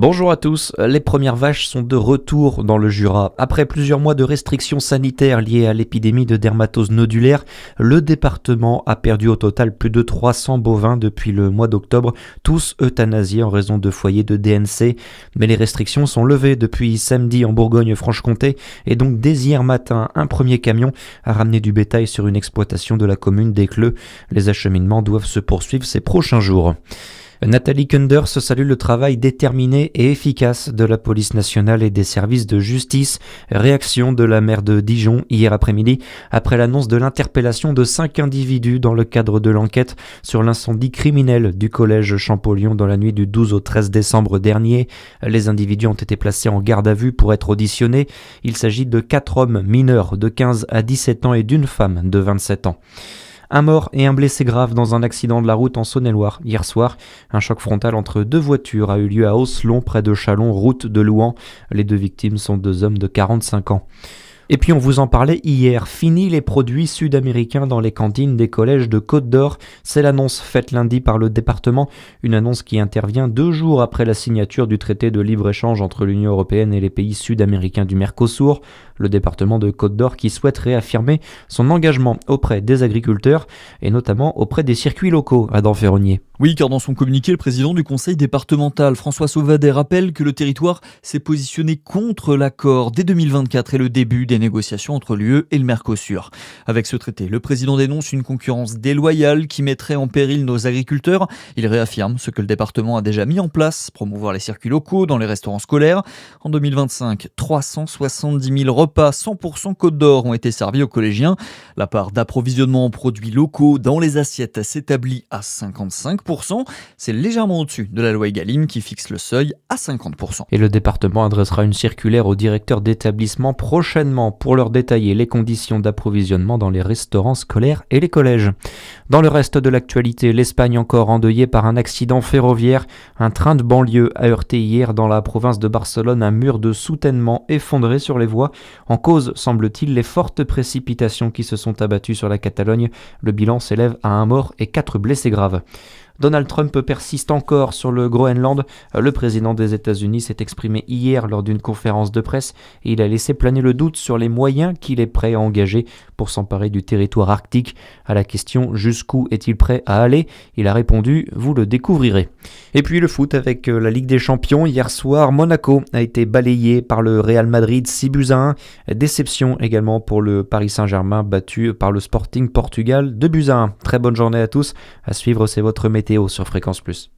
Bonjour à tous, les premières vaches sont de retour dans le Jura. Après plusieurs mois de restrictions sanitaires liées à l'épidémie de dermatose nodulaire, le département a perdu au total plus de 300 bovins depuis le mois d'octobre, tous euthanasiés en raison de foyers de DNC. Mais les restrictions sont levées depuis samedi en Bourgogne-Franche-Comté et donc dès hier matin, un premier camion a ramené du bétail sur une exploitation de la commune d'Écleux. Les acheminements doivent se poursuivre ces prochains jours. Nathalie Kunders salue le travail déterminé et efficace de la police nationale et des services de justice. Réaction de la maire de Dijon hier après-midi après l'annonce de l'interpellation de 5 individus dans le cadre de l'enquête sur l'incendie criminel du collège Champollion dans la nuit du 12 au 13 décembre dernier. Les individus ont été placés en garde à vue pour être auditionnés. Il s'agit de 4 hommes mineurs de 15 à 17 ans et d'une femme de 27 ans. Un mort et un blessé grave dans un accident de la route en Saône-et-Loire hier soir. Un choc frontal entre deux voitures a eu lieu à Osselon, près de Châlons, route de Louhans. Les deux victimes sont 2 hommes de 45 ans. Et puis on vous en parlait hier, fini les produits sud-américains dans les cantines des collèges de Côte-d'Or. C'est l'annonce faite lundi par le département, une annonce qui intervient 2 jours après la signature du traité de libre-échange entre l'Union européenne et les pays sud-américains du Mercosur. Le département de Côte-d'Or qui souhaite réaffirmer son engagement auprès des agriculteurs et notamment auprès des circuits locaux, Adam Ferronnier. Oui, car dans son communiqué, le président du conseil départemental, François Sauvadet, rappelle que le territoire s'est positionné contre l'accord dès 2024 et le début des négociations entre l'UE et le Mercosur. Avec ce traité, le président dénonce une concurrence déloyale qui mettrait en péril nos agriculteurs. Il réaffirme ce que le département a déjà mis en place, promouvoir les circuits locaux dans les restaurants scolaires. En 2025, 370 000 repas 100% Côte d'Or ont été servis aux collégiens. La part d'approvisionnement en produits locaux dans les assiettes s'établit à 55%. C'est légèrement au-dessus de la loi Egalim qui fixe le seuil à 50%. Et le département adressera une circulaire aux directeurs d'établissements prochainement pour leur détailler les conditions d'approvisionnement dans les restaurants scolaires et les collèges. Dans le reste de l'actualité, l'Espagne encore endeuillée par un accident ferroviaire. Un train de banlieue a heurté hier dans la province de Barcelone un mur de soutènement effondré sur les voies. En cause, semble-t-il, les fortes précipitations qui se sont abattues sur la Catalogne. Le bilan s'élève à 1 mort et 4 blessés graves. Donald Trump persiste encore sur le Groenland. Le président des États-Unis s'est exprimé hier lors d'une conférence de presse et il a laissé planer le doute sur les moyens qu'il est prêt à engager pour s'emparer du territoire arctique. À la question « Jusqu'où est-il prêt à aller ?», il a répondu « Vous le découvrirez ». Et puis le foot avec la Ligue des Champions. Hier soir, Monaco a été balayé par le Real Madrid 6-1. Déception également pour le Paris Saint-Germain battu par le Sporting Portugal 2-1. Très bonne journée à tous. À suivre, c'est votre météo sur Fréquence Plus.